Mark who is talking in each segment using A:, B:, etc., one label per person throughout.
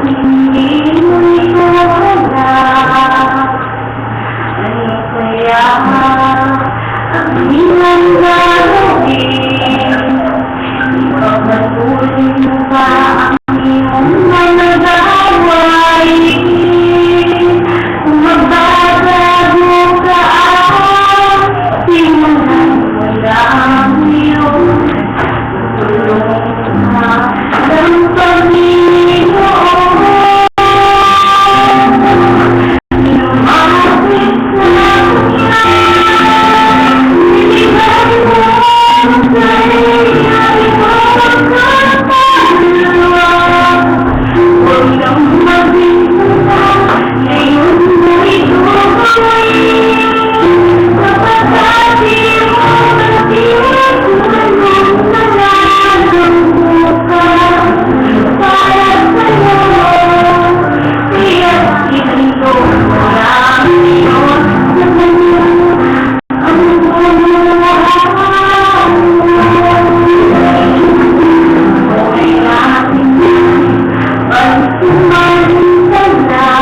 A: Hindi mo ikawala. Ano kaya ang hinanggalawin? Ipagpatuloy mo ba ang iyong managaway? Kung magbabago ka, simulan wala ang iyong tulong ka ng Panginoon. Lumapit sa kanya, ibigay mo ang kanyang pagkakatawa. Huwag kang magbinta, ngayon ay tuloy. Kapag di mo natiyatuan ng talagang bukas para sa'yo, kaya't itinto marami yun sa kanya ang pamamahaan mo. Okay natin pag sumansala,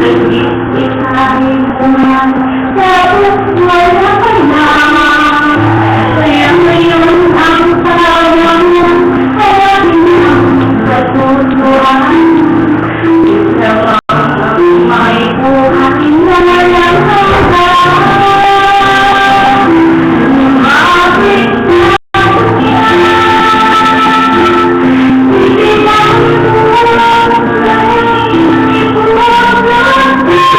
A: nag-isikahin mo man tapos wala ka na. Kaya ngayon ang tawag mo ay ang katutuan. Isa ang may buhay na nalalaman. Lumapit sa kanya, ibigay mo ang kanyang pagkakatawa.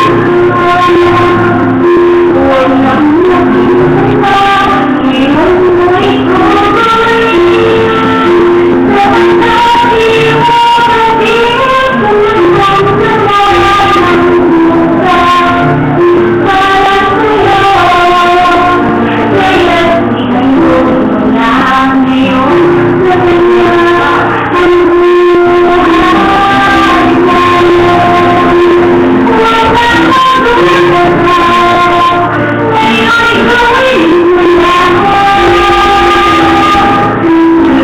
A: Huwag kang magbinta, ngayon mo'y tuloy. Kapag di mo natiyatuan ng talagang bukas para sa'yo, kaya't itayo mo na ngayon sa kanya ang buhay mo. Huwag kang magbinta, ngayon gawin mo na.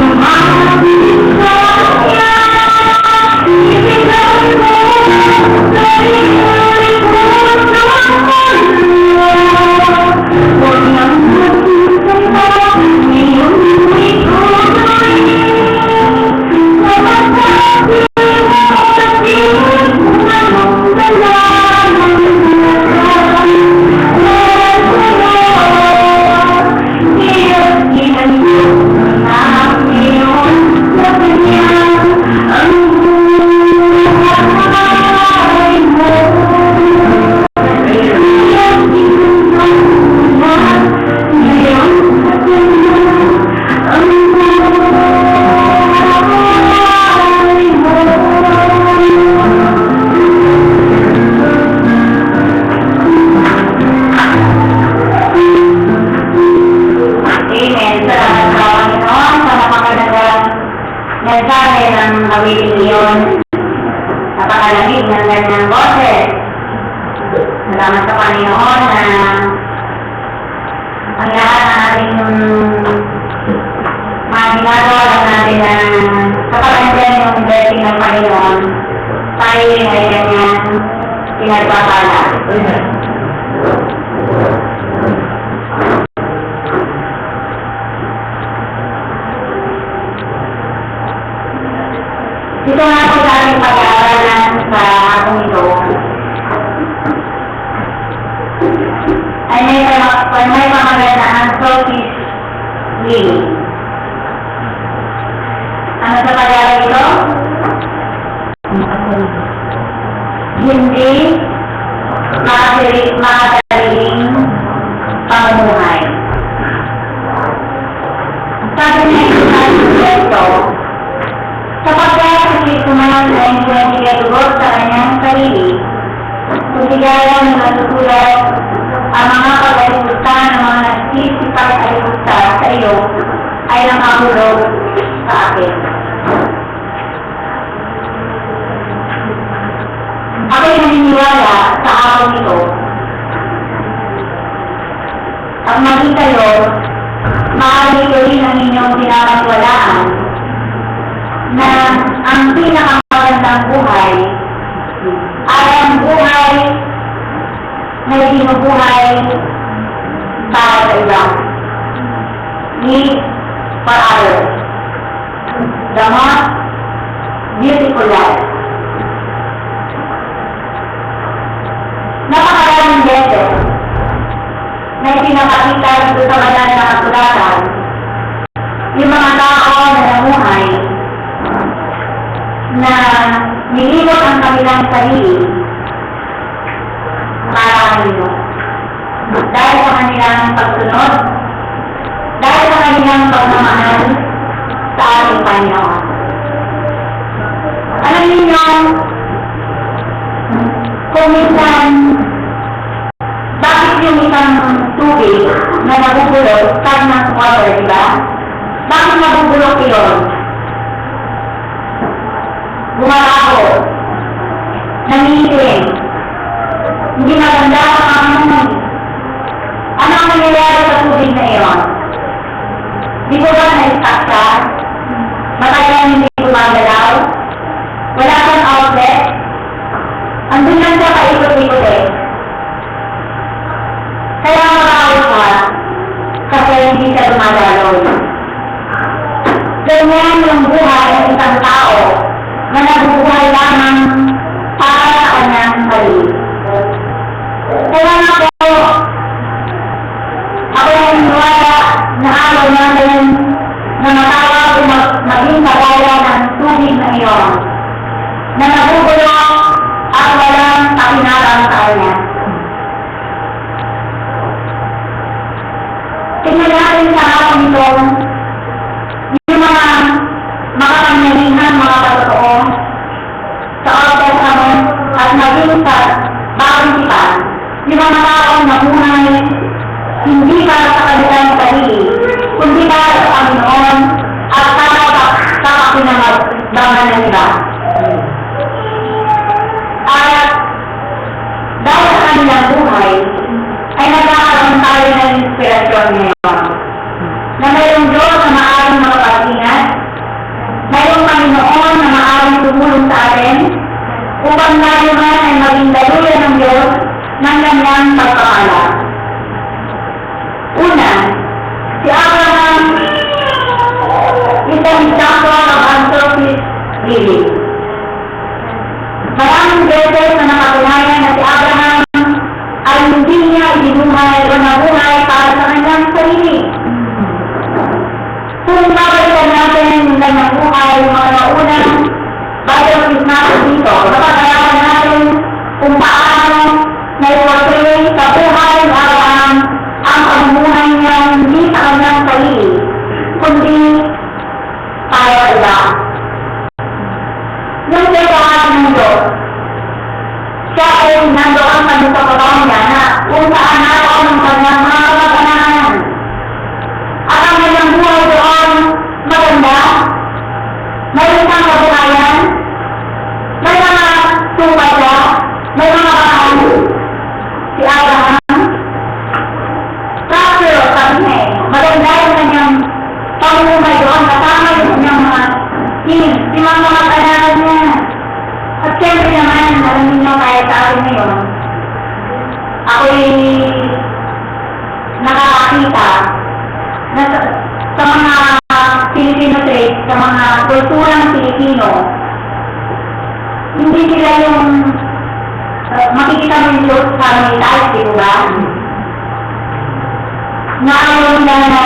A: Lumapit sa kanya, ibigay mo ang kanyang pagkakatawa. Huwag nang magbinta, ngayon mo'y tuloy. Kapag di mo natiyatuan ng talagang bukas Amen. Salamat sa Panginoon sa napakagandang mensahe ng awiting iyon. Napakalamig ng kanyang boses. Salamat sa Panginoon na ang lahat ng ating mga ginagawa lang natin na kapag-andyan yung blessing ng Panginoon, tayo ay kanyang pinagpapala. Dito nga po sa ating pag-aaralan sa hapong ito ay may pamagandaan Sophie's Will. Ano sa pag-aaral ito? Hindi makasariling pamumuhay. Sabi niya ito, kapag kasi kumahan na yung sa kanyang sarili, tumigayan ng natutulad ang mga pag-alipusta ng mga nagsisipag-alipusta sa iyo ay nakahulog sa akin. Ako'y naniniwala sa araw nito at maging kayo, maaari ko rin ang inyong pinapaniwalaan ang pinakamagandang buhay ay ang buhay na binubuhay para sa iba. Live for others. The most beautiful life. Napakaraming beses na ipinapakita dito sa banal na kasulatan yung mga tao na namuhay na nilibot ang kanilang sarili para kanino. Dahil sa kanilang pagsunod, dahil sa kanilang pagmamahal sa ating Panginoon. Alam niyo, kung minsan, bakit yung isang tubig na nabubulok, stagnant water, di ba? Bakit nabubulok yun? Bumarako, nangihiling, hindi maganda sa Panginoon. Ano ang nangyayari sa tubig na iyon? Di ko ba na-stuck ka? Matagal hindi gumagalaw? Wala kang outlet? Andun lang siya paikot-ikot eh. Kaya makakawin ka kasi hindi siya gumagalaw. Ganyan yung buhay ng isang tao na nabubuhay lamang para sa kanyang sarili. Kaya nga po, ako yung wala na ayaw natin na matawag o maging kagaya ng tubig na iyon na nabubulok at walang pakinabang sa kanya. Tingnan natin sa hapon ito yung mga makapangyarihan, mga katotoo sa Old Testament at maging sa bagong tipan. Yung mga taong nabuhay hindi para sa kanilang sarili, kundi para sa Panginoon at para sa kakinamagdaman ng iba. At dahil sa kanilang buhay, ay nagkakaroon tayo ng inspirasyon ngayon. Na mayroong Diyos na maaaring makapag-ingat, mayroong Panginoon na maaaring tumulong sa atin, upang tayo man ay maging daluyan ng Diyos ng kanyang pagpapala. Una, si Abraham is an example of unselfish living. Maraming beses na nakatunayan na si Abraham ay hindi niya ibinuhay o nabuhay para sa kanyang sarili. Kung babalikan natin yung kanyang buhay, mga naunang biographies natin dito, napagalaman natin kung paano na-portray sa buhay ng Abraham ang pamumuhay niya hindi sa kanyang sarili, kundi para sa iba. Nung kailangan ng Diyos, siya ay nandoon sa mukha niya na kung saan naroon ang kanyang mga kapag-anahan. At ang kanyang buhay doon maganda, may isang kabuhayan, may mga tupad siya, may mga bahan. Si Abraham, prosperous sabi niya eh, maganda yung kanyang pamumuhay doon, kasama yung kanyang mga kinis, yung mga kapag-anahan niya. At siyempre naman, alam niyo kaya sa akin ngayon, ako'y nakakakita na sa mga Filipino traits, sa mga kulturang Pilipino, hindi sila yung makikita mo yung Diyos sa mentality, di ba? Na ayaw nila na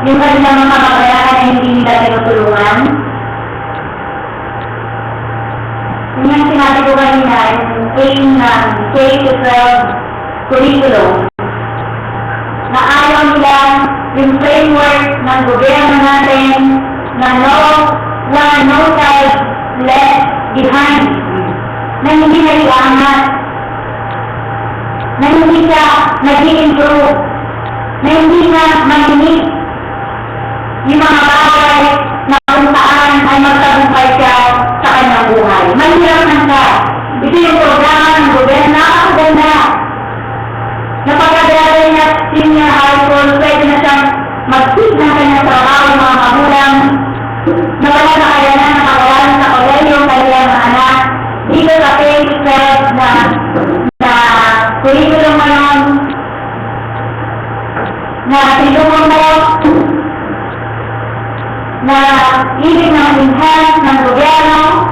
A: yung kanilang mga kababayan ay hindi nila tinutulungan. Yung sinabi ko kanina, yung K-12 curriculum, na ayaw nila yung framework ng gobyerno natin na no child left behind, na hindi naliwanag, na hindi siya nag-i-improve, na hindi na maninig yung mga bagay na kung saan ay magtagumpay siya sa kanyang buhay. Mahirap na siya. Ito yung programa ng gobyerno, nakakaganda. Napag-graduate niya senior high school, pwede na siyang mag-sit ng kanyang trabaho, mga magulang, na wala na kaya ngayon na sinumumot na ibig na enhance ng gobyerno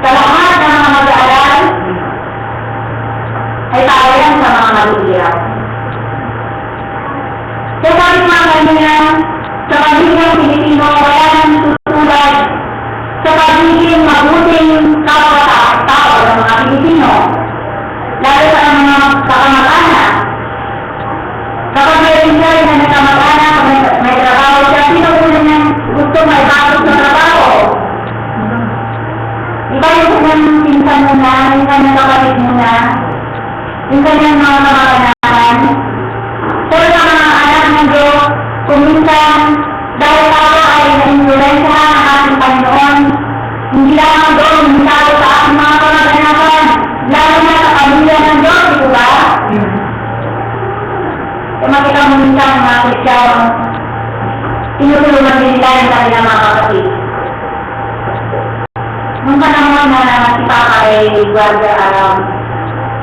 A: sa lahat ng mga mag-aaral ay para yan sa mga mag-iirap. So, bakit mga kanina sa pagiging Pilipino wala nang tutulad sa pagiging mabuting kapwa-tao ng mga Pilipino, lalo sa mga kakamag-anak. Kapag may rinjay na nagkamag-anak, may trabaho siya, sino una niya gusto may bakit sa trabaho? Iba yung kanyang pinsan muna, yung kanyang kapatid muna, yung kanyang mga kamag-anakan. Pero sa mga anak ng Diyos, kung minsan, dahil tayo ay na-influensyahan ng ating Panginoon, hindi lamang doon, hindi tayo sa ating mga kamag-anakan, lalo na sa pamilya ng Diyos, ito ba? Kung makita mo minsan ang mga Kristiyano, tinutulungan din nila yung kanilang mga kapatid. Nung panahon na si Papa ay guardia,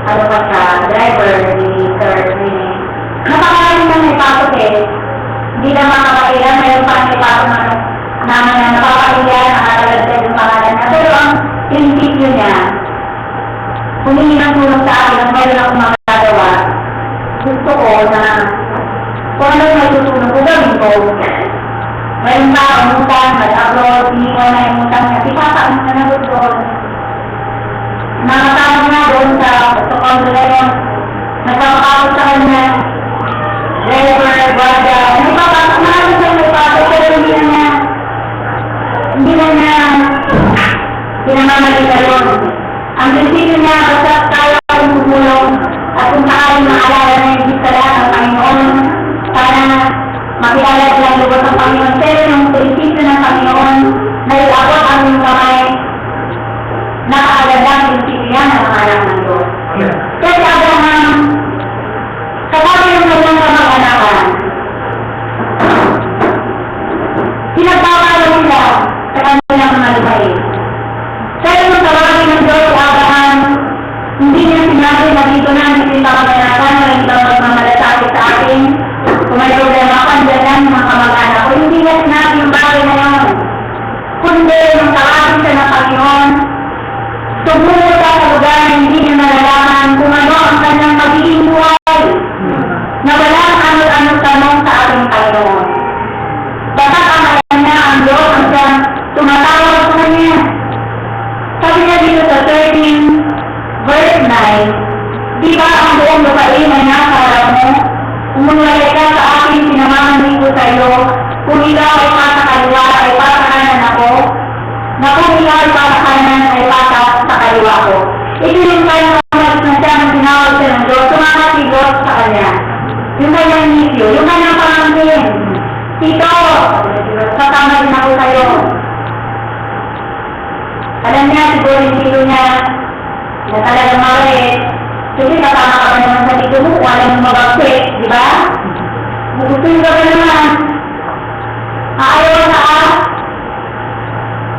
A: ano pa siya, driver ni Sir Rene, napakaraming na may pasok eh. Hindi na makakailan, mayroon pa may pasok naman na napapakailan, nakakalagdag yung pangalan niya. Pero ang prinsipyo niya, humingi ng tulong sa akin at mayroon akong magagawa, gusto ko na kung ano may tutulong ko, gawin ko. Mayroon ba ang utang, mag-upload, hindi ko na yung utang niya. Si Papa, ang nanagot doon. Nakatawag na doon sa protocol ngayon. Nagpapakapot sa kanya. Driver, guardia. Nagpapakapot na rin sa may pasok, pero hindi na niya pinamamalita yun. Ang prinsipyo niya, basta tayo ang tumulong at kung saan maalala na yung bisala ng Panginoon, sana makilala silang lubos ng Panginoon. Pero yung prinsipyo ng Panginoon na ilabot ang yung kamay, nakakagandang prinsipyo yan na pangalan ng Diyos. Kasi Abraham, kasama yung kanyang kamag-anakan, pinagbawala sila sa kanilang mga lupain. Pero yung tawagin ng Diyos si Abraham, hindi niya sinabi na dito na hindi kamag-anakan na ito magmamalasakit sa akin. Kung may problema ka, dyan lang mga kamag-anak ko. Hindi niya sinabi yung bagay na yun. Kundi yung tawagin siya ng Panginoon, sumunod ka sa lugar na hindi niya nalalaman kung ano ang kanyang magiging buhay na walang ano-anong tanong sa ating Panginoon. Basta kamayan niya ang Diyos ang siyang tumatawag sa kanya. Sabi niya dito sa 13 verse 9, di ba ang buong lupain na nasa harap mo? Umungalay ka sa akin, sinamamandi ko sa iyo. Kung ikaw ay pasa kaliwa, ay pasa kanan ako. Na kung ikaw ay pasa kanan, ay pasa sa kaliwa ko. Ito yung kanyang umalis na siya ng tinawag siya ng Diyos. Sumakas si Diyos sa kanya. Yung kanyang nisyo, yung kanyang pamangkin. Ito, kasama din ako sa iyo. Alam niya, siguro yung silo niya, na talagang mawait. Kasi kasama ka pa naman sa dito mo, wala yung mabagsik, di ba? Magustuhin ka ba naman? Ayaw na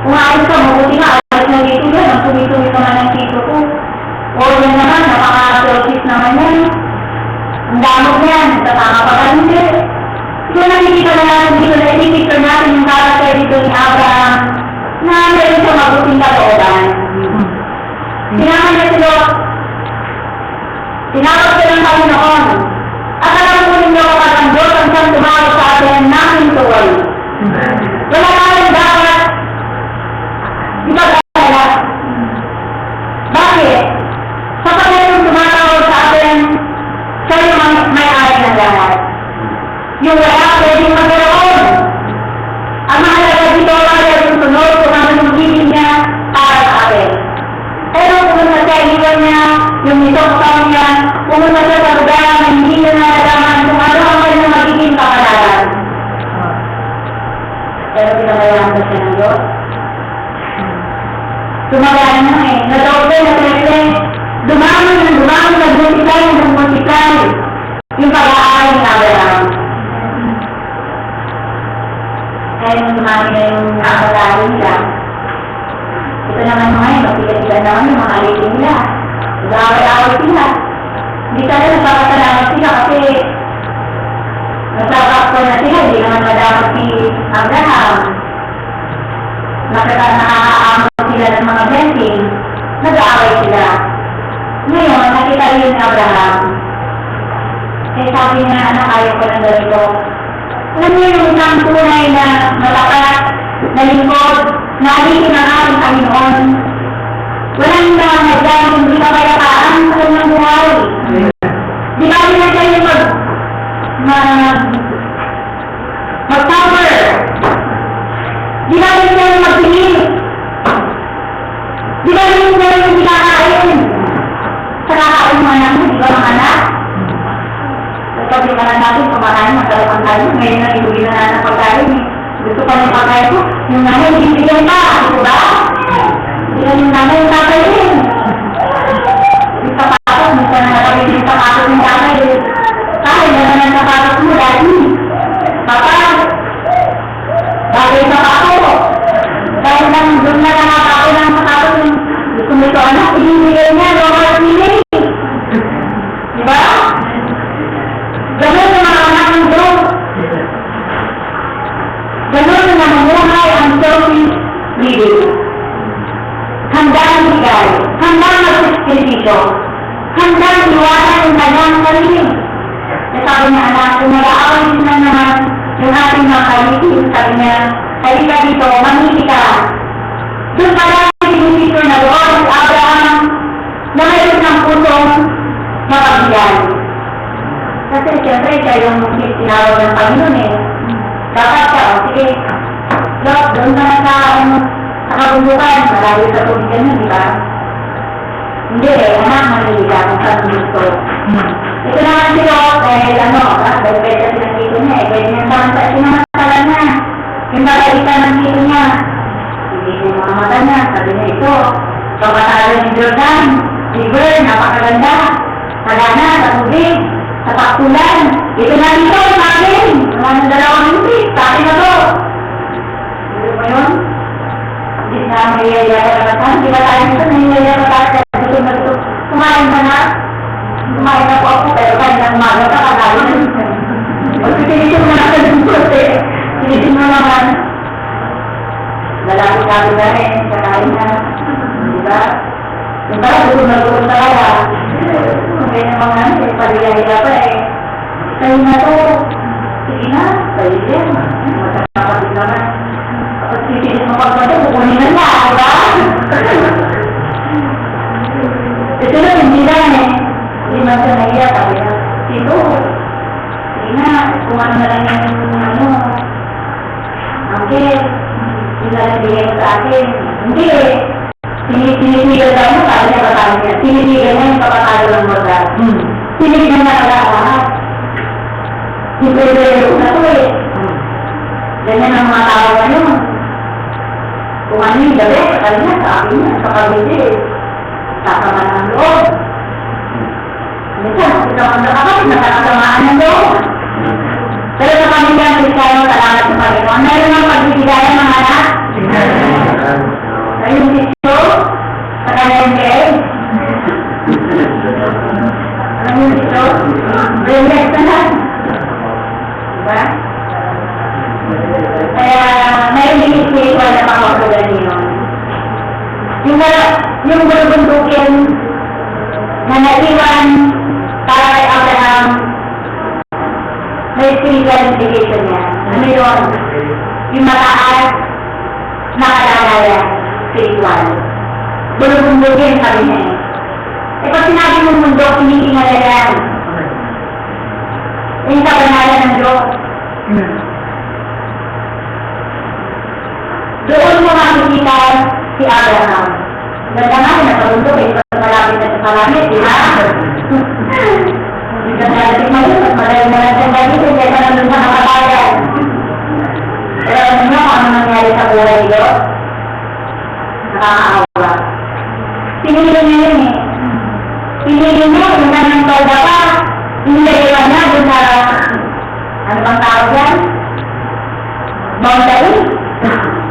A: kung ayos ka, mabuti ka, ayos na dito yan, ang tumi-tumi naman ang dito ko. O yan naman, napaka-selfish naman yan. Ang damog yan, kasama pa ka hindi. Kung nakikita na natin dito, na-picture natin yung character dito ni Abraham, na meron siya mabuting kalooban. Sinama niya sila, tinawag siya ng Panginoon. At alam po ninyo kapag ang Diyos ang siyang tumawag sa atin namin tuwal. Wala tayong dapat. Di ba kaya? Bakit? Sapagkat yung tumatawag sa atin, siya yung may-ari ng lahat. Yung wala pwedeng magkaroon. Ang mahalaga dito ay yung sunod kung ano yung giging niya para sa atin. Pero pumunta siya, iwan niya, yung itong taon niya, pumunta siya sa lugar na hindi niya nalalaman kung ano ang kanyang magiging kapalaran. Pero pinamayahan ba siya ng Diyos? Tumagaan na eh. Nadaote, natrete, dumami, nag-multiply, yung pag-aaral ng Abraham. Kaya nung dumami na yung kapalaran nila, ito naman mga yun, magpila-pila naman yung mga alitin nila. Nag-away-away sila. Hindi talaga nagpapasalamat sila kasi nagpapakto na sila, hindi naman madapat si Abraham. Nakakaamot sila ng mga blessing, nag-aaway sila. Ngayon, nakita rin ni Abraham. Eh sabi niya, anak, ayaw ko ng ganito. Alam niyo yung isang tunay na malakas, na lingkod, na alisin ang ating Panginoon. Walang nangangadyan, hindi kapayapaan sa kanyang buhay. Di ba rin na kayo mag-suffer? Di ba rin kayo mag-believe? Di ba rin kayo hindi kakain? Sa kakain mo anak mo, di ba mga anak? Sabi ka na natin, kumakain, magkalapang tayo. Ngayon na inuwi na natin pagkain. Gusto pa ng pagkain ko. Yung nanay, bibigyan pa. Di ba? Yan yung nanay, yung tatay rin. Yung sapatos, minsan na nakawin yung sapatos ng tatay. Tatay, ganda ng sapatos mo, daddy. Papa, bagay sa papo. Dahil lang, doon na nakakao ng sapatos yung gusto mo ito, anak, ibibigay niya, Robert Millie. Di ba? Ganun yung mga anak ng Diyos. Ganun na mamuhay ang selfish living. Handang bigay, handang mag-sacrificio, handang iwanan yung kanyang sarili. Sabi niya, anak, kung nag-aaway na naman yung ating mga kaibigan, sabi niya, halika dito, mamili ka. Doon pala yung sinisito na doon, si Abraham, na mayroon ng pusong mapagbigay. Kasi siyempre, siya yung tinawag ng Panginoon eh. Dapat siya, o sige, Lord, doon naman sa kabundukan, malayo sa tubigan yun, di ba? Hindi eh, anak, maliliga kung saan gusto. Ito naman si Lord, dahil dahil pwede silang dito niya, pwede niyang sinamantala na. Yung babalitan ng dito niya, hindi yung mga mata niya, sabi niya ito, pagkatalo ni Jordan, river, napakaganda, sagana, sa tubig, sa paktulan. Ito na dito, sa akin. Mga dalawang hindi, sa akin na to. Hindi mo yun? Hindi na mayayaya ka naman. Di ba tayo nito, mayayaya ka tayo. Kumain ka na? Kumain na po ako, pero kanyang maga ka kagayon. Pag sinisin mo na sa lingkot eh. Sinisin mo naman. Lalaki-laki na rin, kakain na. Di ba? Di ba? Gusto na talaga. May naman paliya-hiya pa eh. Sa'yo na to. Sige na, sa'yo din. Magkakapit naman. Kapag sisilis mo pagpata, kukunin na na, diba? Ito na, hindi na eh. Hindi man siya nahiya, sabi na. Sino? Sige na, kuman na lang yung angkit. Sila nabigay sa akin. Hindi eh. Sinisigal tayo mo, sabi niya patalo niya. Sinisigal niya yung papatalo ng morda. Sinisigal niya lahat. Sinisigal na to eh. Ganyan ang mga tao ngayon. Kung ano yung gabi, patalo niya sa akin niya. Sa pag-ibig eh. Sakaman ng loob. Minsan, sakaman na kapatid, nakakasamaan ng loob. Pero sa pamilya ng Kristiyano, salamat sa Panginoon. Meron ang pagbibigayan mga anak. Ayun dito, sa kanyang bed. Ayun dito, relax na lang. Diba? Kaya, mayroon din spiritual na pangkakulan niyo. Yung bulubundukin na naiwan para kay Abraham, may spiritual implication niya. Ano yun? Yung mataas na kalagayan. Spiritual. Bulubundukin, sabi niya eh. Eh, pag sinabi mong mundo, kinikinala yan. Yung kabanalan ng Diyos. Doon mo makikita si Abraham. Ganda nga, napabundok eh. Pag malapit na sa kalamit, di ba? Hindi ka nalating ngayon. Mas malayo na lang sa dito. Hindi ka nandun sa nakatayan. Pero ano nyo kung ano nangyari sa buhay nyo? Nakakaawa. Pinili niya yun eh. Pinili niya, yung nang tolda pa. Piniliwan niya doon sa, ano bang tawag yan? Boundary.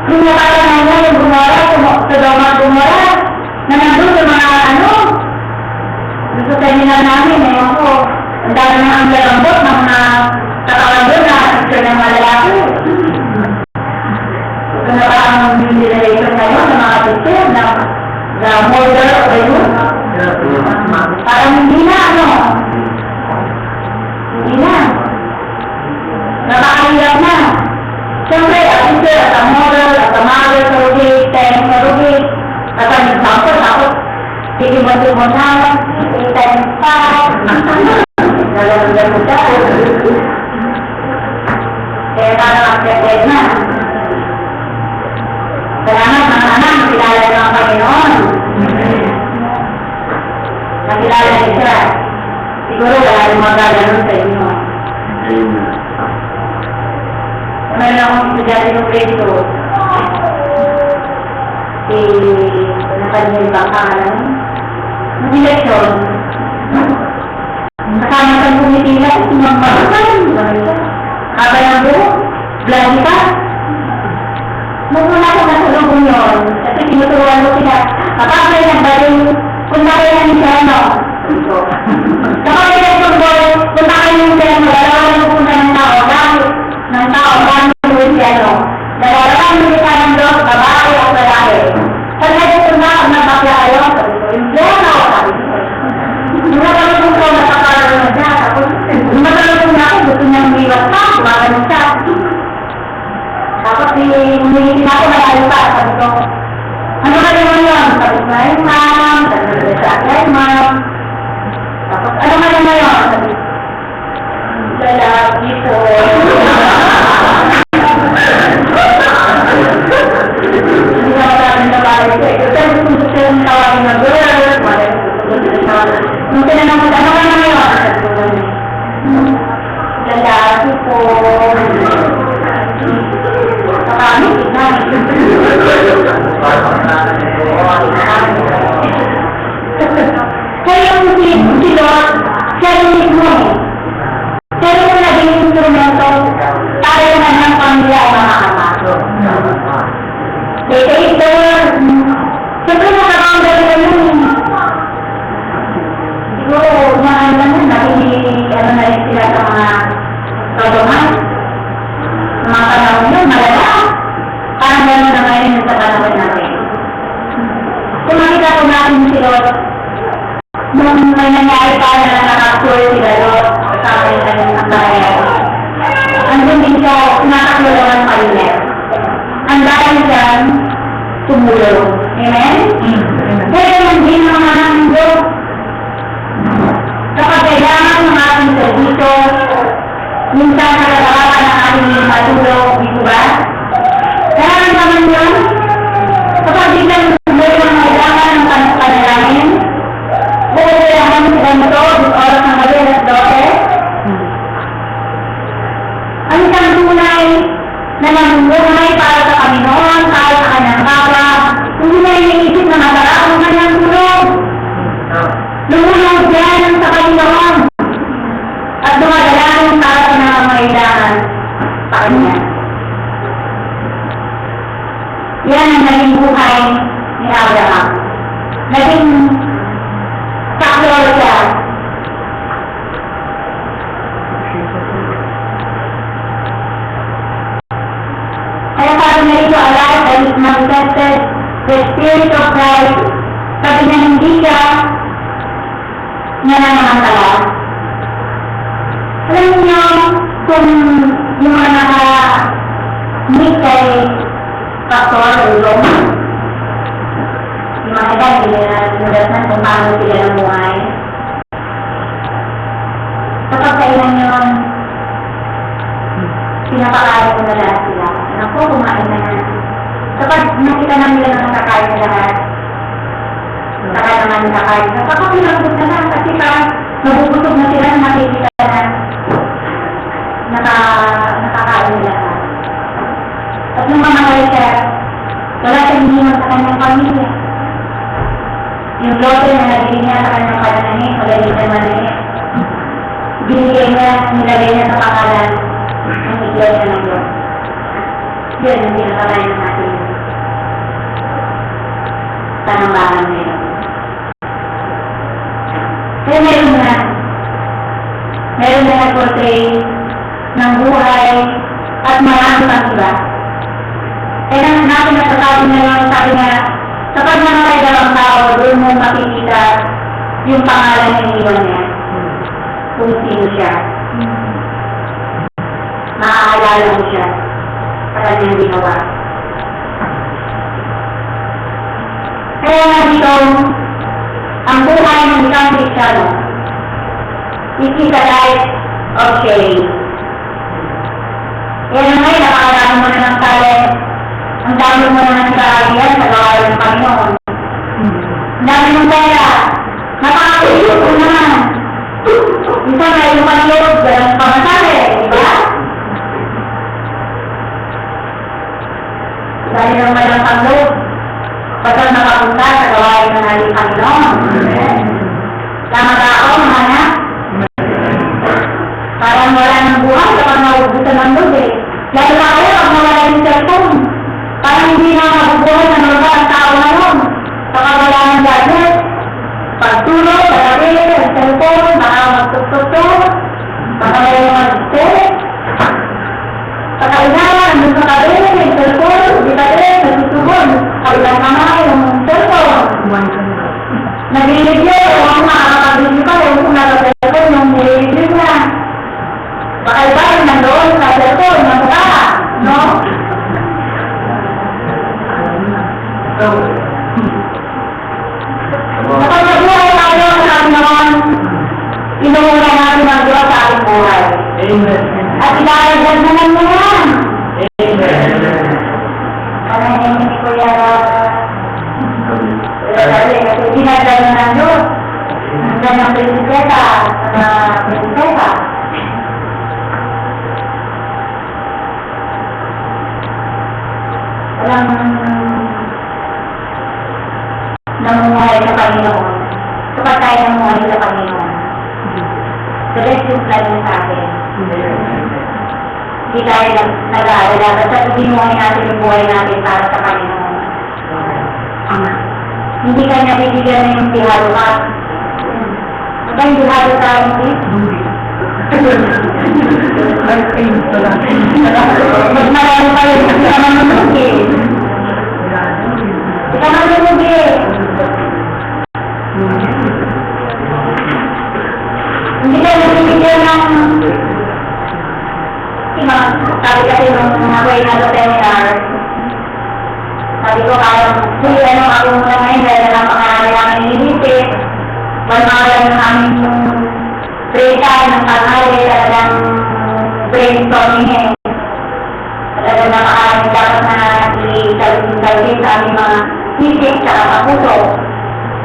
A: Yung nakakalaman niya yung gumora, sa gumora, na nandun sa mga ano. Gusto terminal namin, ewan ko, Ang dami na ang lalambot ng mga katawan doon na picture ng mga lalaki. Ito na ba ang relation ngayon ng mga picture na model o yun? Parang hindi na, ano? Hindi na. Nakakahirap na. Siyempre, at picture, at ang model, at ang model sa rugit, time sa rugit, at ang example, tapos, titimutin mo na, time pa, nalalagyan mo siya. Kaya parang accepted na. Salamat mga anak, nakilala ng mga Panginoon. Nakilala niya siya. Siguro wala rin mga gaganon sa inyo. Meron akong estudyante ng preso. Si Nathaniel Bangka, alam mo? Nag-eleksyon. Kasama kang kumitila, sumambakan. Haba ng buhok, blandi ka. Muna ko nasulubong yun. Kasi tinuturuan ko sila. Kapag nagbaling, punta kayo ng Misyano. Kapag nagtumbol, punta kayo ng Misyano. Dalawa ng punta ng tao. Ng tao, gamit ng Misyano. Dalawa ng Misyano ng Diyos, babae o lalaki. Pag nagpunta ako ng bakla kayo, sabi ko, Misyano, sabi ko. Lumatalong ko, nakakaroon na siya. Tapos, lumatalong na ako, gusto niyang umiwas ka, gumagano siya. Tapos, humihitin ako, malayo pa. Sabi ko, ano ka rin mo yun? Sabi ko, ay, ma'am. Sabi ko, ay, ma'am. Tapos, ano ka rin mo yun? Sabi ko, lalaki po. Hindi na maraming nabalit ko. Kasi gusto yung tawagin na girl. Nung tinanong ko, ano ka rin mo yun? Sabi ko, lalaki po. Kami, kaya yung si Lord, siya yung mismo eh. Siya yung naging instrumento para yung ng pamilya ay makakapasok. Kaya ito, siyempre nakakanggal ka yun. Siguro, umahan lang yun, ano na rin sila sa mga kaduman. Mga panahon yun, malala. Parang gano'n na ngayon sa panahon natin. Kung makita ko natin si Lord, nung may nangyari pa na nakakapure sila Lord, sa akin ang bayan. Andun din siya, nakakapure ng palinet. Ang dahil dyan, tumulong. Amen? Kaya hindi ng mga nangdo. Kapag kailangan ng ating serviso, minsan nakakalawa ng ating matulog, dito ba? Kaya naman yun, kapag biglang tuloy ng kailangan ng panalangin, kailangan sila nito, oras ng gabi, alas 12. Ang isang tunay na namumulay para sa Panginoon, para sa kanyang kapwa, hindi na iniisip na masarap ang kanyang tulog. Lumulog yan sa Panginoon at dumadalangin para sa nangangailangan sa kanya. Yan ang naging buhay ni Abraham. Naging saklolo siya. Kaya sabi na ito, alive that is manifested the Spirit of Christ. Sabi na hindi siya nananamantala. Alam niyo, kung yung mga naka-meet kay Pastor Ulong, yung mga iba, hindi na nadasan kung paano sila ng buhay. Kapag kailan yun, pinapakain ko na lahat sila. Ako, kumain na yan. Kapag nakita na nila na nakakain na lahat, saka naman nakakain na, kapag na lang, kasi parang nabubusog na sila na nakikita na nakakain na lahat. At nung mamahay siya, wala siyang hiniwan sa kanyang pamilya. Yung lote na nagiging niya sa kanyang pananahin, magaling naman niya. Binigay niya, nilagay niya sa pangalan ng iglesia ng Diyos. Yun ang pinakalain natin. Tanambahan ngayon. Kaya meron na, nag-portray ng buhay at marami pang iba. Kaya natin nasasabi na lang, sabi nga, kapag namatay daw ang tao, doon mo makikita yung pangalan ng iniwan niya. Kung sino siya. Maaalala mo siya sa kanyang ginawa. Kaya nga dito, ang buhay ng isang Kristiyano, it is a life of sharing. Kaya na ngayon, napakarami mo na ng talent, ang dami mo na ng kaagian sa gawain ng Panginoon. Ang dami mong pera, napakakulit ko naman. Isa na yung panloob, ganang pamasahe, di ba? Dahil naman ang panloob, pasal nakapunta sa gawain ng ating Panginoon. Tama ba ako, mga anak? Parang wala ng buhay kapag naubusan ng loob eh. Lalo na kayo pag nawala yung cellphone. Parang hindi na mabubuhay na normal ang tao na yun. Saka wala ng gadget. Pagtulog, pagkabi, ang cellphone, baka magtutok-tutok, baka may mag-step. Pagkainawa, nandun sa kabi, may cellphone, di ba rin, nagtutugon. Kabilang mga yung cellphone. Nag-i-review, yung makakapag-review ka, yung nag-cellphone, yung nire-review na. Baka iba yung nandoon sa cellphone, nabuka, no? Kapag nagbuhay tayo sa Panginoon, inuuna natin ang Diyos sa ating buhay. At ilalagyan naman mo yan. Parang hindi ko yan kasi dinagyan ng Diyos. Hanggang ng prinsesa, prinsesa. Walang namuhay sa Panginoon. Kapag tayo namuhay sa Panginoon, the best yung plan niya sa atin. Hindi tayo nag-aalala. Basta ibinuhay natin yung buhay natin para sa Panginoon. Hindi kanya bibigyan na yung bihalo ka. Huwag kayong bihalo tayo, please. Mas marami pa yun kasi ka manunod eh. Ika manunod eh. Hindi ka nabibigyan ng sabi kasi nung naway na sa seminar, sabi ko kaya ako muna ngayon dahil lang pangarali namin inisip. Malmala ng aming free time ng panghali talagang brainstorming eh. Talagang napakaraming dapat na i-salvin sa aming mga isip sa kapuso.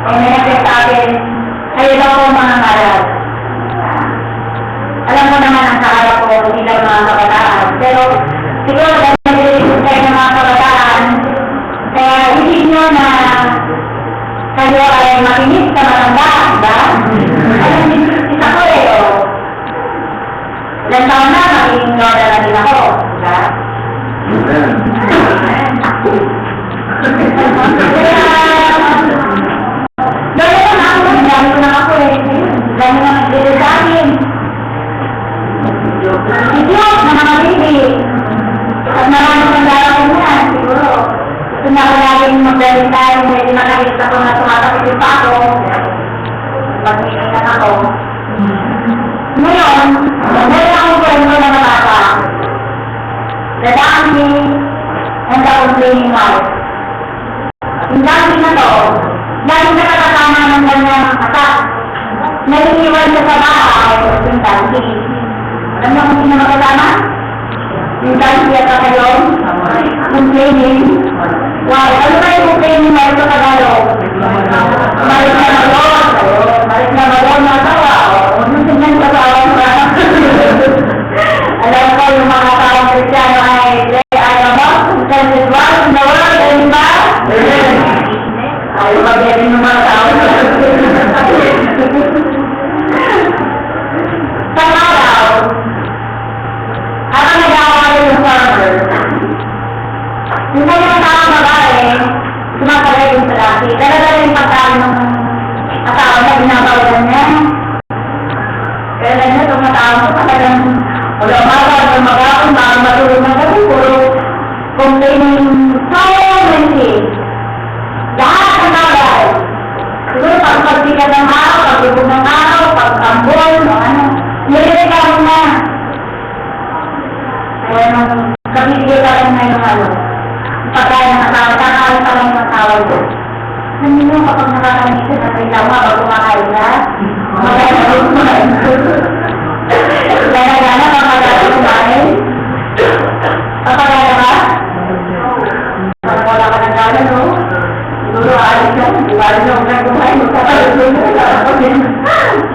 A: Kaya may nagsabi sa akin, kayo daw po mga maral. Alam mo naman ang kaharap ko, hindi lang mga kabataan. Pero siguro dahil nag-iisip kayo ng mga kabataan, kaya isip nyo na kayo ay makinis sa matanda, ba? Alam, isa ko eh, o. Ilang taon na, magiging lola na din ako, ba? Kaya, lola na ako, dami ko na ako eh. Dami na magdito sa akin. Idiot na mga baby. At maraming naglalaki na, siguro. Gusto na ako laging magdaling tayo, medyo nakakita ko na tumatapit pa ako. Pag-iingat ako. Ngayon, meron akong kwento na matata. Lalaki and the complaining wife. Yung dami na to, lagi na nakakama ng kanyang atak. Naliliwan siya sa bahay, yung dami. Alam mo kung sino makasama? Yung dami at kayo, complaining. Why? Ano ba yung complaining na ito Tagalog? Marit na malon. Marit na malon na tawa. Ano tingnan sa tawa ba? Alam ko yung mga tawang Kristiyano ay they are the most contented ones in the world, di ba? Ayaw mag-getting ng mga tao. Sa araw, habang nag-aaway yung farmer, yung kanyang tao babae, sumasabay yung sa laki. Talaga yung pagkaan ng nung kabibigay ka lang na yung ano, pagkain ng asawa, kakain pa lang yung asawa mo. Nandun yung kapag nakakamitin na sa ilaw, bago kumakain ka, magkaya na rin kumain. Kaya gana, papagana kumain. Papagana ka? Parang wala ka ng gana, no? Siguro alis ka, iwalis na kung kumain, magkakaroon mo na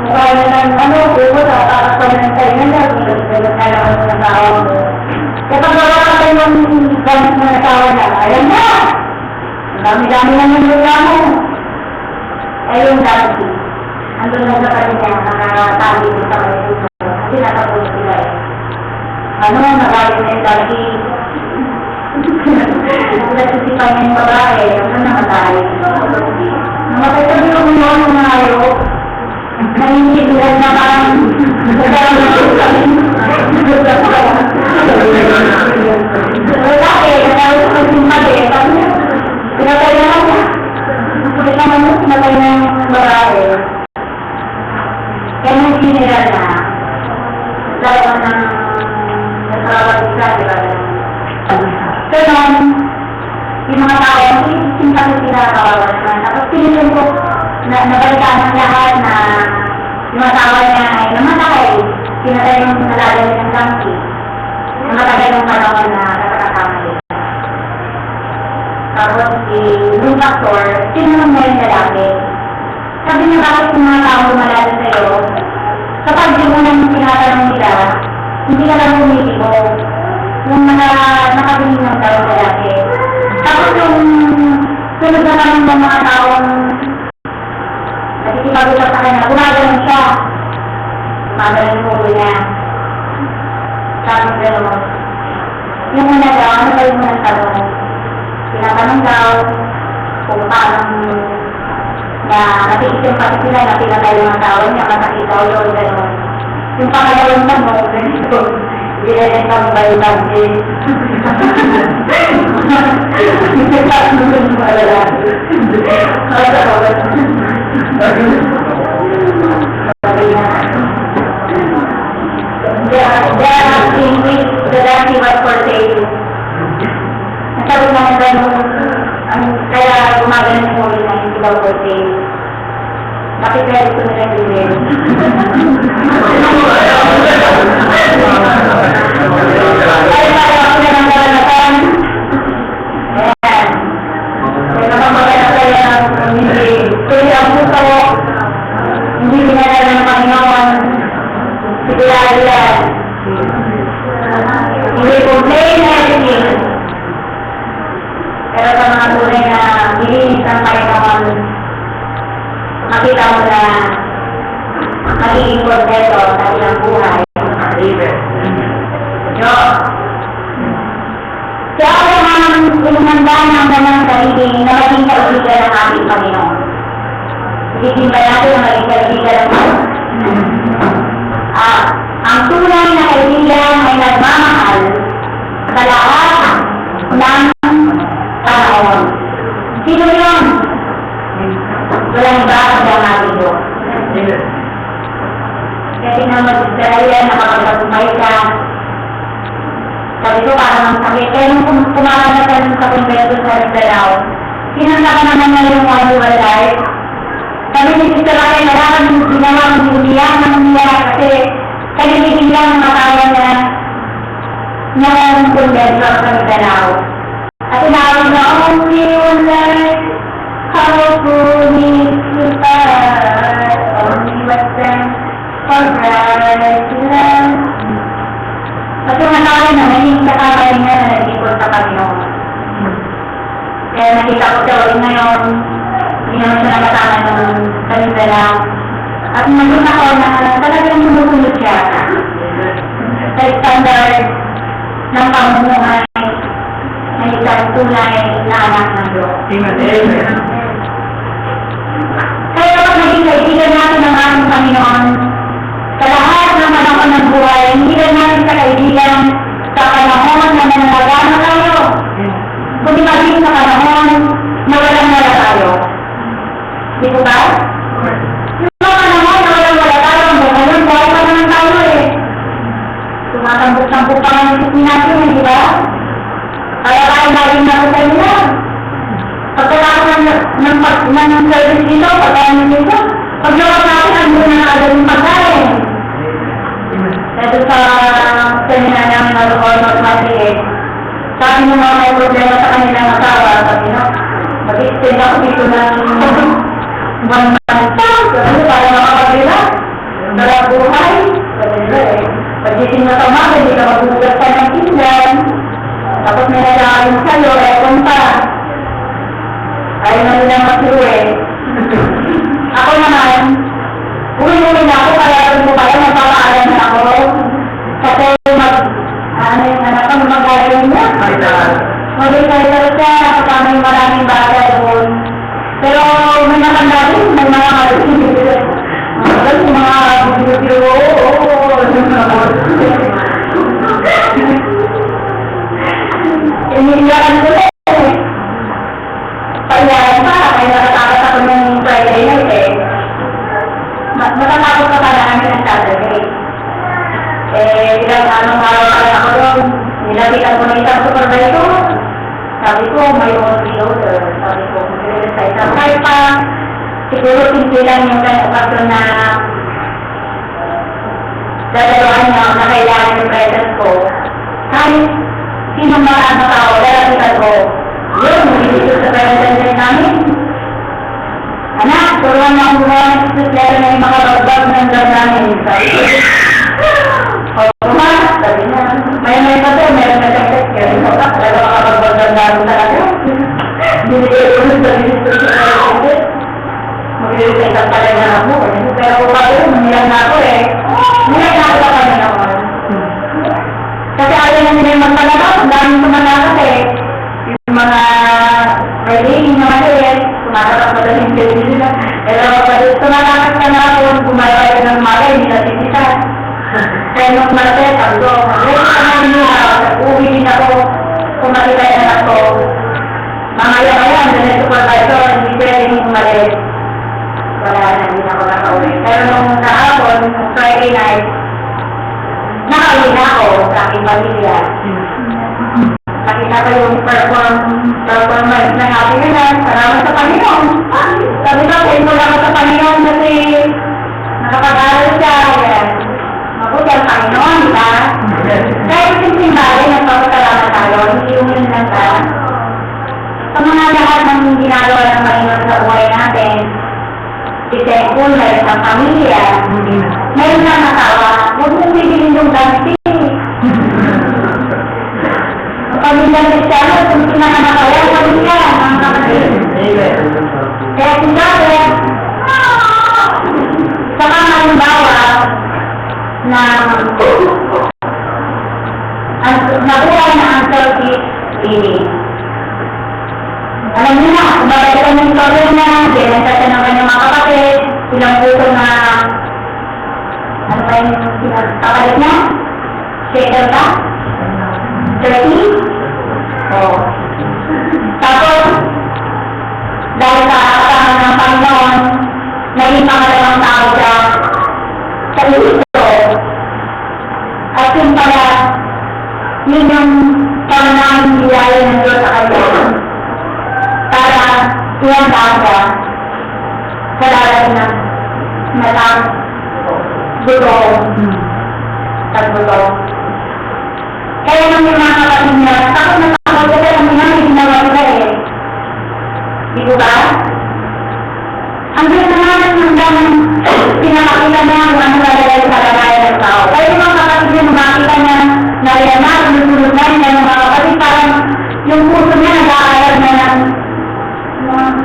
A: mukha na ng ano, bumo sa kakakpan ng tayo na, kailangan mo ng tao mo. Kapag wala ka tayo ng gamit ng asawa na, ayan na! Dami-dami na yung luya mo. Eh yung dati, andun na sa kanila, nakatabi mo sa kanila. Kasi nakapos sila eh. Ano, nagalit na yung dati. Nagsisipan niya yung babae, ano namatay. Namatay sabi ko mo yung mga ayaw. Nangingibilan na parang nagkaroon na yung kami. Wala eh, nagkaroon ko yung mali. Pinatay naman niya. Kulit naman mo, pinatay na yung babae. Kaya nung general na, dalawa ng nagkawag isa, di ba? So noon, yung mga tao, yung kasi sila kawawa naman. Tapos pinilin ko, nabalitaan ng lahat na yung asawa niya ay namatay. Pinatay yung nalalan ng tangki. Namatagal yung panahon na nakakakamali. Tapos yung pastor, tinanong niya yung lalaki. Sabi niya, bakit yung mga tao lumalala sa'yo? Kapag yung unang tinatanong nila, hindi ka lang humiligo. Yung nakabiling ng tao yung lalaki. Tapos yung sunod na naman ng mga taong nakikipag-usap sa kanya, gumagaling siya. Gumagaling yung ulo niya. Sabi ko gano'n. Yung una daw, ano ba yung unang tanong? Tinatanong daw kung paano na natikisip pati sila na pinatay yung asawa niya, masakit daw yun, gano'n. Yung pangalawang tanong, ganito, hindi na rin kang bayutang din. Hindi ka nung malala. They are asking which the dati was for sale. Nasabi naman ba nung kaya gumagano ng ulit na hindi daw for sale. Bakit kaya gusto nila bilhin? Kaya tayo ako na ng karanasan. Ayan. Kaya kapag kaya hindi tuloy ang puso, hindi pinala ng Panginoon, sigurado yan. Hindi complain na everything. Pero sa mga tunay na bilinis ng Panginoon, makita mo na magiging proseso sa ilang buhay. Kaya ako naman inumanda ng ganang sarili na maging kaibigan ng ating Panginoon. Isipin ba natin na maging kaibigan ng Panginoon? Ang tunay na kaibigan ay nagmamahal sa lahat ng panahon. Sino yun? Walang iba ang ating Diyos. Kasi na mag-Israel na kapag nagumay ka, sabi ko parang ang sakit. Kaya nung kumakanap ka sa kumbento sa Rizalaw, sinanda ka naman na yung one life. Sabi ni Sister Raquel, nalaman yung ginawa ng umiyak kasi kaniligilan ng matawa na ng kumbento sa Rizalaw. At tinawag na, only one life, how could it start? Only what's there for right to love. At yung asawa na naging kakagaling na nag-ikot sa Panginoon. Kaya nakita ko siya ulit ngayon, hindi naman siya nakasama ng kanila. At naging ako na talagang sumusunod siya sa standard ng pamumuhay na isang tunay na anak ng Diyos. Kaya pag naging kaibigan natin ng ating Panginoon, sa lahat ng panahon ng buhay, hindi lang natin sa kaibigan sa panahon na nananagana tayo. Kundi maging sa panahon na walang-wala tayo. Di po ba? Yung mga panahon na walang-wala tayo, hanggang ngayon, buhay pa naman tayo eh. Tumatambok-tambok pa ng isip natin galing na sa inyo. Pagkatapos ng service dito, pagkatapos dito, paglawag natin, ano na agad yung pagkain. Ito sa seminar namin na Lord Matilit, sabi mo mga may problema sa kanilang asawa, sabi na, mag-extend ako dito ng one month, sabi para makakabila, para buhay, sabi nila eh. Pag-gising na tama, hindi ka magbugas ka ng pinggan, tapos may nalakain sa'yo, rekon pa. Ayaw na nila masiruwe. Ako naman, uwi-uwi na ako, kaya rin ko kaya magpapaalam na ako. Kasi ano yung anak ko, mag-agayin niya. Mag-igayin siya, kasama yung maraming bagay doon. Pero may nakanda din, may mga video-video, iniiyakan ko eh. Paiyakan pa, kaya natatakot ako ng Friday night eh. Natatakot ka pala kami ng Saturday. Ilang anong araw ako doon, nilapitan ko na isang supervisor. Sabi ko, may order. Sabi ko, sa isang kahit pa, siguro pinsilan yung okasyon na dalawahan niya na kailangan yung presence ko. Kahit sino maraan na tao, lalapitan ko, yun, mag-isip sa presence namin. Anak, turuan na akong mga nagsislero na yung mga bagbag ng drug namin. Sabi ko, sabi na, may pa to, meron na siyang text, kaya rin ako, talaga makabagbag ng namin talaga. Binigay ko rin sa ministro sa presence. Mag-iisip sa talaga na ako. Pero kayo, manilang na ako eh. Manilang na ako sa kanya naman. Kasi ayaw na nila yung magpalabas, ang daming tumalakas eh. Yung mga reading na maliit, tumalakas pa rin yung TV nila. Pero tumalakas ka na ako, kumalakas ng mali, hindi na sisita. Kaya nung malakas, sabi ko, ready ka na nila, uwi din ako, kumakita yung anak ko. Mamaya-maya, hindi na supervisor, hindi pwedeng umalis. Wala na, hindi na ako nakauwi. Pero nung kahapon, Friday night, nakauwi na ako sa aking pamilya. Nakita ko yung performance ng ating ina. Salamat sa Panginoon. Sabi ko, thankful ako sa Panginoon kasi nakapag-aral siya. Mabuti ang Panginoon, di ba? Kahit simpleng bagay, nagpapasalamat tayo. Hindi yung yun lang ka. Sa mga lahat ng ginagawa ng Panginoon sa buhay natin, si thankful, mayroon ng pamilya, mayroon ng asawa, huwag mong bibigin yung ganti. Pamilya Kristiyano, kung pinakanakaya, pamilya, mga kapatid. Kaya kung bakit, saka halimbawa, na nabuhay na ang Turkish living. Alam niyo na, kung bakit ka ng story na, dinasa siya ng kanyang mga kapatid, silang puso na, ano ba yung pinagpapalit niya? Shaker ka? 30? Oo. Tapos, dahil sa kasama ng Panginoon, naging pangalawang tao siya sa Kristo. At yung pala, yun yung pangunahing biyaya ng Diyos sa kanya. Para ihanda siya sa darating ng matang gulo. Taggulo. Kaya nung yung mga kapatid niya, takot na takot kasi ang mga ginawa nila eh. Di ko ba? Ang ganda naman hanggang pinakakita niya kung ano lalagay sa lagayan ng tao. Kaya yung mga kapatid niya, makakita niya na yan na, sunod na niya ng mga kapatid, parang yung puso niya nag-aaral na ng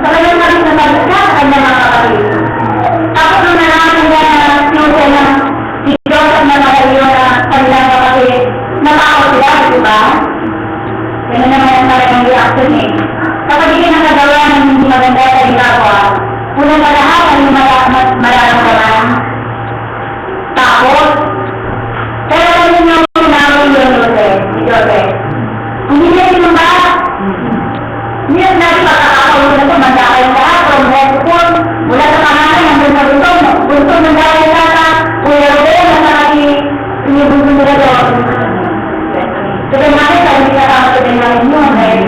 A: talagang natin na sabi sa kanya mga kapatid. Tapos nung nalaman niya na sinuso na si Joseph na nakaliyo na kanilang kapatid, natakot sila, di ba? Yan naman ang talagang reaction eh. Kapag hindi nakagawa ng hindi maganda sa ginagawa, unang sa lahat ay mararamdaman. Takot. Pero alam niyo yung sinawin yun, si Joseph. Hindi niya sinumba. Hindi na natin pagkakakauli na ito, magkakayo lahat, from head to foot, mula sa pangalan, hanggang sa bunso ng dahil tata, kuya Rodel, at saka si bunso nila doon. Sabi natin, sa hindi kasama sa namin yun, dahil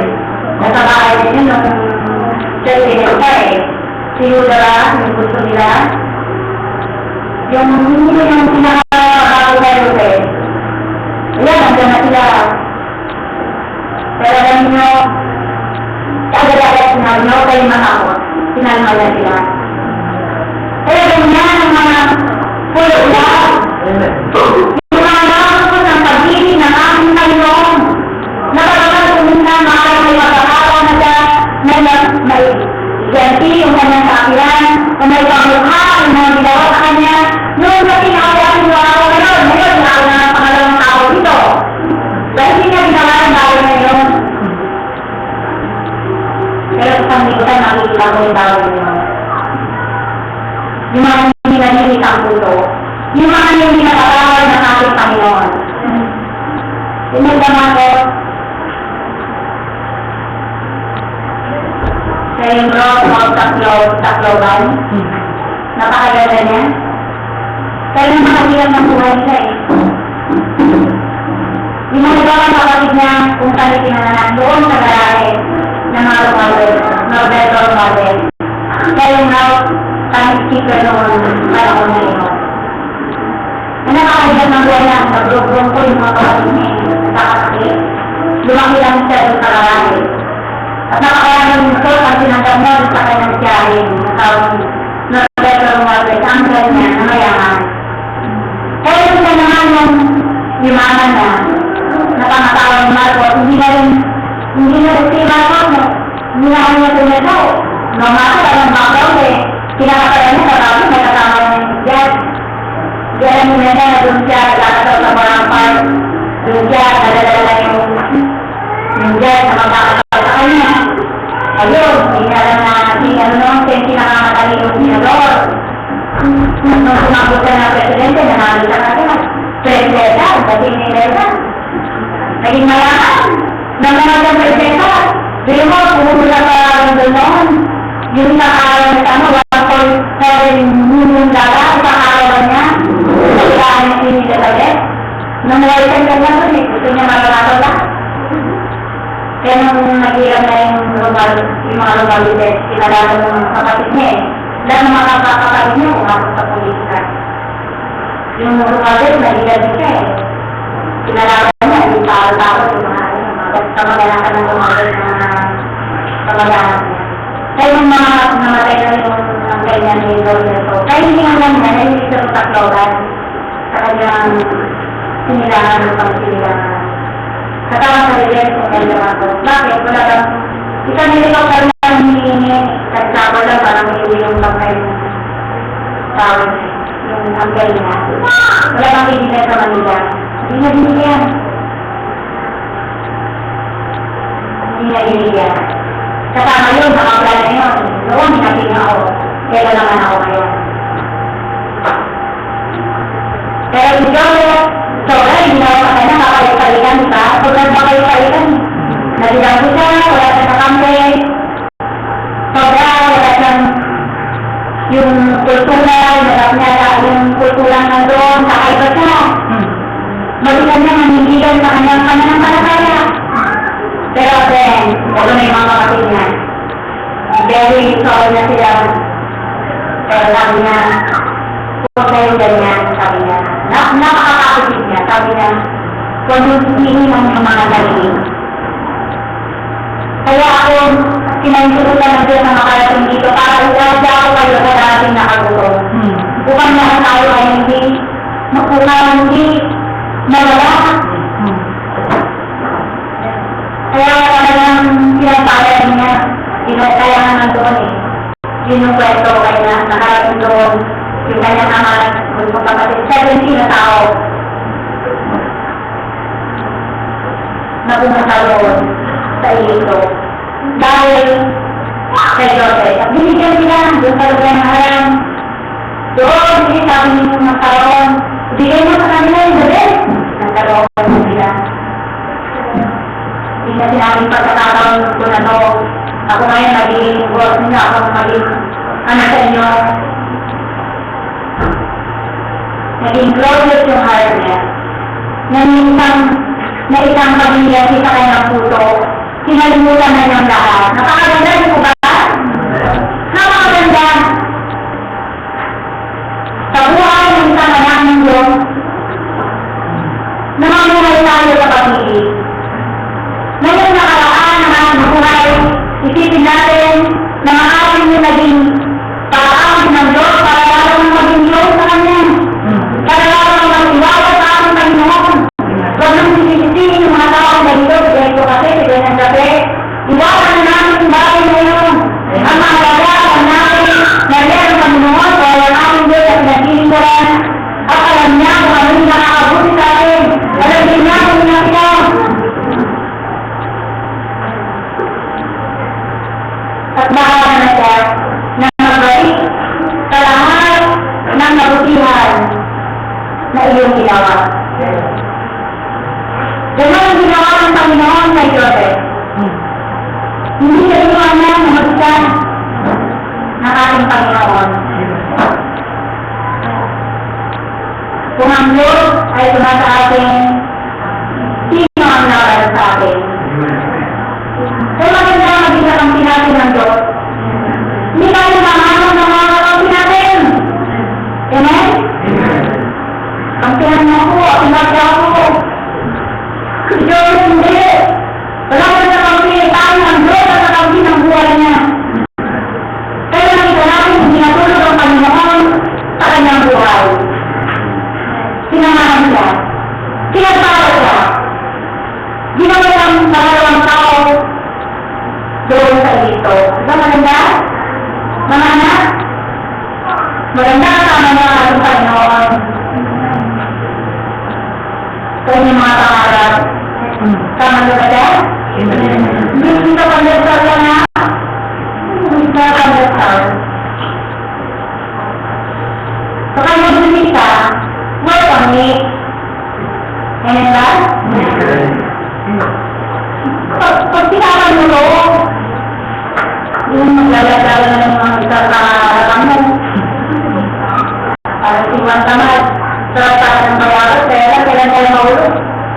A: Yudara, yung gusto nila. Yung hindi yung pinaka-bago na Rute. Ayan, nandiyan na sila. Pero alam nyo, agad-agad sinabi nyo, kayo matakot. Sinalma na sila. Kaya ganyan ang mga pulo lang. Yung mga nakakot ng pag-ibig ng aking Panginoon. Nakalaman kung minsan makakay may magkakawa na siya, may ganti yung kanyang kapilan, kung may pamukha, yung mga ginawa sa kanya. Noon sa pinakawasin mo ako ngayon, ako na ang pangalawang tao dito. Dahil hindi niya ginawa ng tao ngayon. Pero sa pangikutan, nakikita ko yung tao ngayon. Yung mga hindi nalilit ang puso. Yung mga hindi nakakawal ng ating Panginoon. Tinagdaman ko, sa yung bro, Tacloban, napakaganda niya. Pero yung makahirap ng buhay siya eh. Yung mga iba ang kapatid niya kung saan itinananan doon sa garahe ng mga Romualdez, Norberto Romualdez. Kaya yung now, kami speaker noon, panahon na yun. Ang nakakahirap ng buhay niya, nag-drog ko yung mga kapatid niya, nakakasakit. Lumaki lang siya doon sa garahe. At nakakayanan nito ang sinagam mo sa kanyang siyahin, nakawin Norberto Romualdez, ang niya na mayaman. Kaya yung siya naman yung yumaman na napangatawan ni Marcos, hindi na rin si Marcos, hindi na rin niya tumisaw. No matter anong background eh, kinakatayan niya sa bago, may kasama niya yung judge. Diyan yung nila na doon siya, nagkakataw sa Morang Park, doon siya, nadadala yung judge na magkakataw sa kanya. Ayun, hindi na lang na, kinakamatali yung senador. Nung sumabot ka na presidente, nanalita na siya. Presidenta, kasi nilita. Naging mayaman. Nang nangyayang presidenta, hindi mo, pumula pa rin doon noon. Yung nakaraw na tama, 1.7 million dollar, nakaraw niya. Nagkaan yung sinila ulit. Nung nawalitan ka niya doon, gusto niya mararato na. Kaya nung nag-iram na yung mga Romualdez, kinalala ng kapatid niya eh. Dahil ng mga kapatid niya, umakot sa politika. Yung Romualdez, nag-iram siya eh. Kinalala niya, yung tao-tao, yung mga kamag-anakan ng Romualdez na kamag-anak niya. Kaya yung mga namatay na yung kanya ni Romualdez. Kaya hindi nga lang niya, hindi siya sa Tacloban. Sa kanyang sinilangan ng pang-sinilangan. Katawang sa rin kung kaya ako. Bakit? Wala lang. Isa nilikaw ka lang hinihingi. Nagsawa lang parang hindi yung kamay ng tawag. Yung angkay niya. Wala kang pinilay sa Manila. Hindi na binigyan. Hindi na binigyan. Kasama yun, nakapala na yun. Noon, hinapin ako. Kaya naman ako ngayon. Pero si Joseph, sobra, hindi na ako sa kanya, kakalik-kalikan, diba? Sobrang kakalik-kalikan. Nalilang ko siya, wala siya sa kampe. Sobra, wala siyang yung kultura, nagap niya yung kultura nandun, kakaiba siya. Magitan niya, manindigan sa kanyang pananampalataya. Pero then, wala na yung mga kapatid niya. Very sorry na sila. Pero sabi niya, kung sa'yo ganyan, sabi niya, napakakapitid niya, sabi niya, kung hindi ng mga galing. Kaya ako, sinayututan ng Diyos na makarating dito para iladya ako kayo sa dating nakagutom. Upang lahat tayo ay hindi mawala. Kaya talagang pinagpalayan niya, kaya nga nandoon eh. Yun yung kwento kaya nakarating doon, yung kanyang ama, kung kapatid, 70 na tao na pumunta doon sa Iito. Dahil kay Joseph, at binigyan sila doon sa lugar ng haram. Doon, hindi sabi niyo magkaroon. Bigay mo sa kanila yung gabi. Nagkaroon sila. Hindi na sinabing pagkakataon ko na to. Ako ngayon magiging boss nila, ako magiging ano sa inyo. Naging closet yung heart niya. Na isang pamilya sa kanyang puso, sinalimutan na niyang lahat. Napakaganda, di po ba? Napakaganda. isipin natin na maaaring yung naging pag-aawit ng Diyos para lalong maging Diyos sa Kanya. Para lalong mag-iwala sa ating Panginoon. Huwag nang sisisihin yung mga taong ganito, ganito kasi, ganyan kasi. Iwasan na namin yung bagay na yun. Ang mahalaga, ang namin, na yan ang Panginoon, o ang aming Diyos at nagsilingkuran. At alam niya kung ano yung nakakabuti sa atin. Alam din niya kung ano ito. At bahala na siya na magbalik sa lahat ng nabutihan na iyong ginawa. Ganun ang ginawa ng Panginoon kay Joseph. Hindi siya iwanan na magsikan ng ating Panginoon. Kung ang Diyos ay tumasa atin, sino ang nawala sa atin? Kaya maganda maging kakampi natin ng Diyos. Hindi tayo mamanong ng mga kakampi natin. Amen? Kampihan mo ako, inagya ako. Diyos, hindi. Wala mo na kampi, tayo ng Diyos at kakampi ng buhay niya. Kaya nakita natin kung ginatulog ang Panginoon sa kanyang buhay. Sinamahan siya. Sinagpawal siya. Ginawa ng pangalawang tao doon sa Egipto. Ito maganda? Mga anak? Maganda kasama niya ang ating Panginoon. Kanyang mga pangarap. Tama niyo ba siya? Hindi ka pandasal lang na? Hindi ka pandasal. Sa kanyang bisita, welcome me. Amen ba? Pag tinakan mo to, yung maglalagala na ng mga isa sa harapang mo. Para siwan tamad. Sarap tayo ng bayaran, kailan tayo maulog.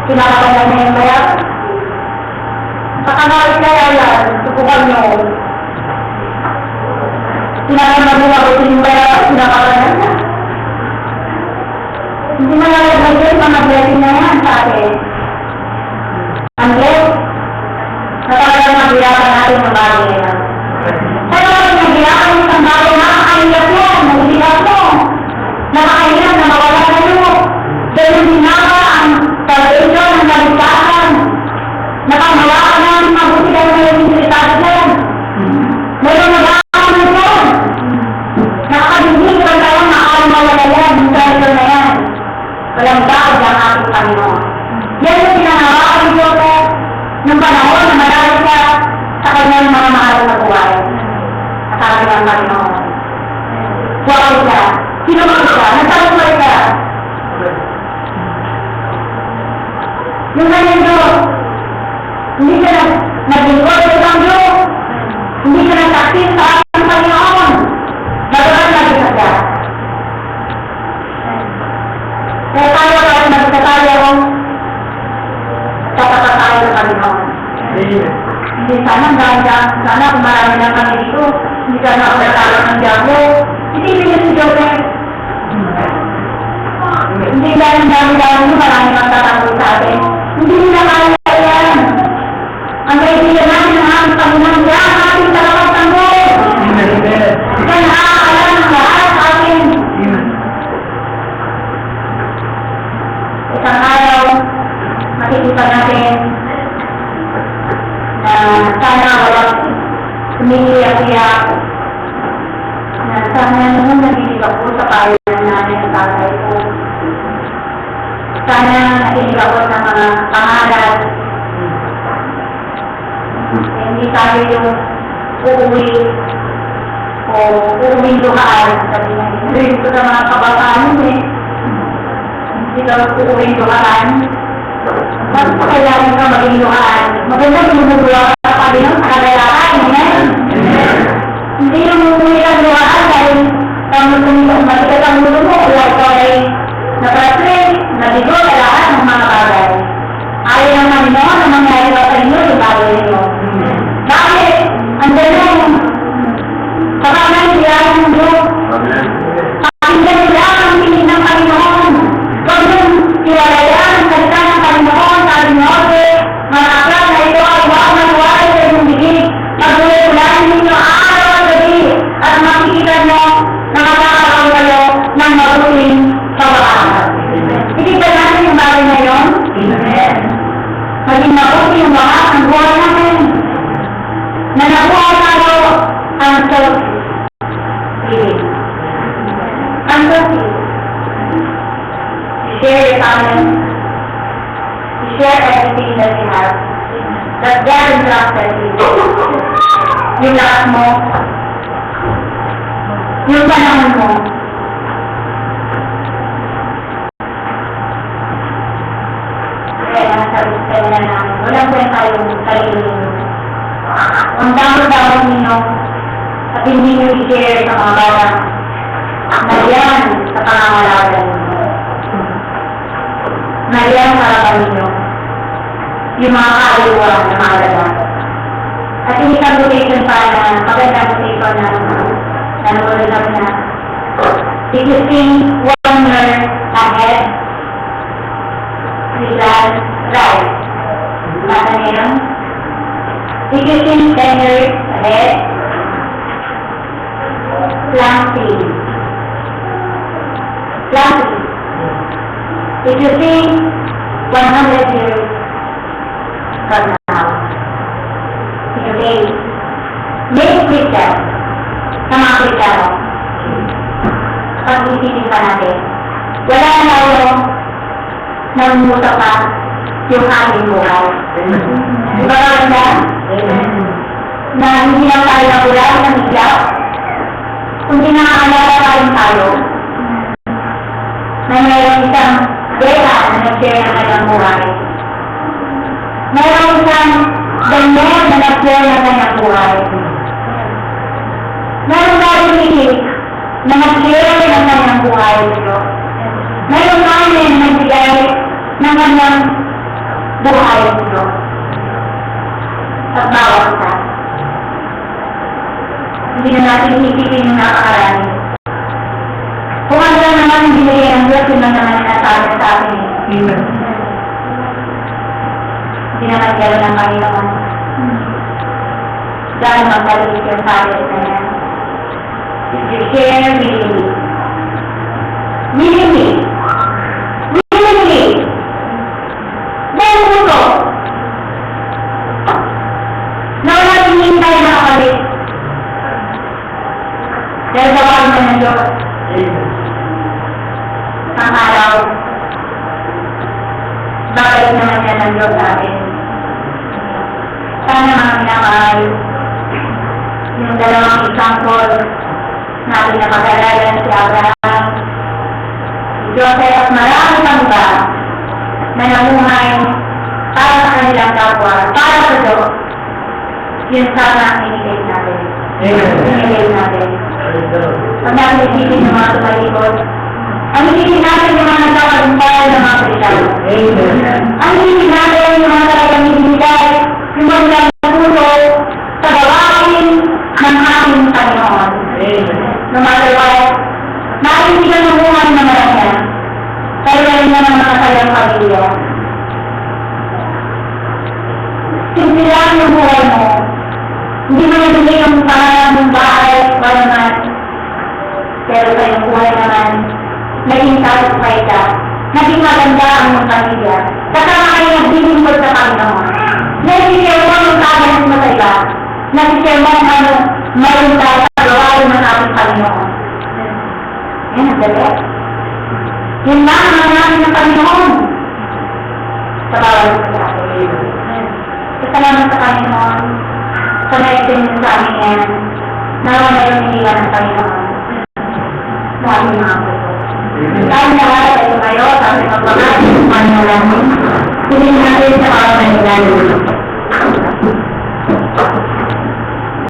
A: Kinakapan lang na yung bayaran. Sa kanalit kaya yan, sukukan nyo. Kinakapan mo mabutin yung bayaran, kinakapan lang na. Hindi malalagay yun, mga blessing na yan sa atin. Ang bless, na talagang maghirapan natin ng bagay na yan. Kaya kapag naghirapan yung isang bagay, nakakaiyak yan, naghihirap mo. Nakakaiyak na mawala kayo. Dahil dinaka ang salvation ng naligtasan. Nakamawakan namin mabuti kayo na yung sinilitasan yan. Meron nag-aaman na yan. Nakakabigil ka tayo na alam mawala yan, yung salvation na yan. Walang daod ang ating Panginoon. Yan yung pinangawakan ni Joseph ng panahon na marami siya sa kanyang mga mahal na buhay. At ating ang Panginoon. Huwag siya. Sinumag siya. Nagtalumpay siya. Yung kanyang Diyos, hindi siya naglingkod sa isang Diyos. Hindi siya nagtaksin sa ating Panginoon. Nagawa natin sa siya. Kaya tayo ay magkatayo sa pagkatayo ng Panginoon. Hindi sana sana kung marami na kami dito, hindi sana ako natalo ng Diablo. Isipin niyo si Joseph. Hindi dahil ang dami-dami nyo, marami nang tatanggol sa atin. Hindi nila kaya yan. Ang kaibigan natin ang aming Panginoon, yan ang ating dalawang tanggol. Yan nakakala ng lahat sa atin. Isang araw, makikita natin na sana walang umiiyak-iyak na sana nung nagilig ako sa payo ng nanay ng tatay ko. Sana nagilig ako sa mga pangalan. Hindi tayo yung uuwi o uuwing duhaan. Sabi na yun ko sa mga kabataan eh. Hindi ka uuwing duhaan. Bakit pa kailangan ka maging duhaan? Maganda pinumuduwa ka sa Panginoon sa kagalakan. Amen? Hindi yung uuwi ka duhaan dahil matikat ang mulo mo o ikaw ay napratrate, nabigo sa lahat ng mga bagay. Ayaw ng Panginoon na mangyari ka sa inyo yung bagay ninyo. Bakit? Andyan na yung pakanan sila ng Diyos. Pakinggan sila ang pinig ng Panginoon. Huwag yung iwalayan ang salita ng Panginoon. Sabi niyo, mga aklat na ito ay huwag na huwag. mabuti yung lahat ng buhay natin. Na nabuhay tayo ang self-healing. Ang self-healing. Share your talent. Share everything that you have. That God is trusted you. Yung lakas mo. Yung panahon mo. Kaya nasabi sa kanya namin, walang po tayong sarili ninyo. Ang dami-dami ninyo at hindi nyo i-share sa mga bata na yan sa pangangalagan ninyo. Na yan para ninyo. Yung mga kaaliwa na mahalaga. At hindi ka rotation pa na magandang rotation na nanonood lang na if you think 1 year ahead, plan right. Bata niyo? If you think 10 years ahead, plan 3. Plan 3. If you think 100 years from now, okay, make yourself sa mga kristiyano. Pag-isipin pa natin, wala na tayo namumuta pa yung ating buhay. Diba maganda? Na hindi lang tayo nabulay ng iglap, kundi nakakaalala pa rin tayo na mayroong isang beta na nag-share ng kanyang buhay. Mayroong isang Daniel na nag-share ng kanyang buhay. Mayroong tayo Philip na nag-share ng kanyang buhay. Mayroong tayo na nagbigay ng kanyang buhay ito. At bawat isa. Hindi na natin isipin yung nakakarami. Kung ano lang naman yung binigay ng Diyos, yun lang naman nasabi sa akin. Hindi naman gano'n ng Panginoon. Dahil magkalit yung sabi na yan. If you share willingly. Willingly. Willingly. Dahil ito. Na wala tingin tayo nakakalit. Dahil gawin na ng Diyos. Ang araw. Bakit naman yan ng Diyos sa atin? Sana mga minamahal, yung dalawang example natin na pag-aralan si Abraham, si Joseph at marami pang iba na namuhay para sa kanilang kapwa, para sa Diyos. Yun sana ang inigate natin. Inigate natin. Pag natin isipin ng mga tumalikod, ang isipin natin yung mga nagkakalumpay ng mga Kristiyano. Ang isipin natin yung mga talagang ibigay, yung mga nagtulog sa gawain ng ating Panginoon. No matter what, naiintigan ng buhay na marami. Kaya rin na ng mga kayang pamilya. Simple lang yung buhay mo. Hindi mo nabili yung pangalan ng bahay, wala naman. Pero sa yung buhay naman, naging satisfied ka. Naging maganda ang mong pamilya. Kasama kayo nagbibingkod sa Panginoon. Nag-share mo yung talent mo sa iba. Nag-share mo ang ano, mayroon tayo sa gawain ng ating Panginoon. Yan ang dali. Yun lang ang namin ng Panginoon. Sa bawal sa atin. Salamat sa Panginoon. Sa naibin niyo sa amin yan. Nawa na yung iniwan ng Panginoon. Sa aming mga puso. Dahil nawala tayo kayo, sa aming magpapagod, Panginoon. Hindi natin sa bawal na ilan.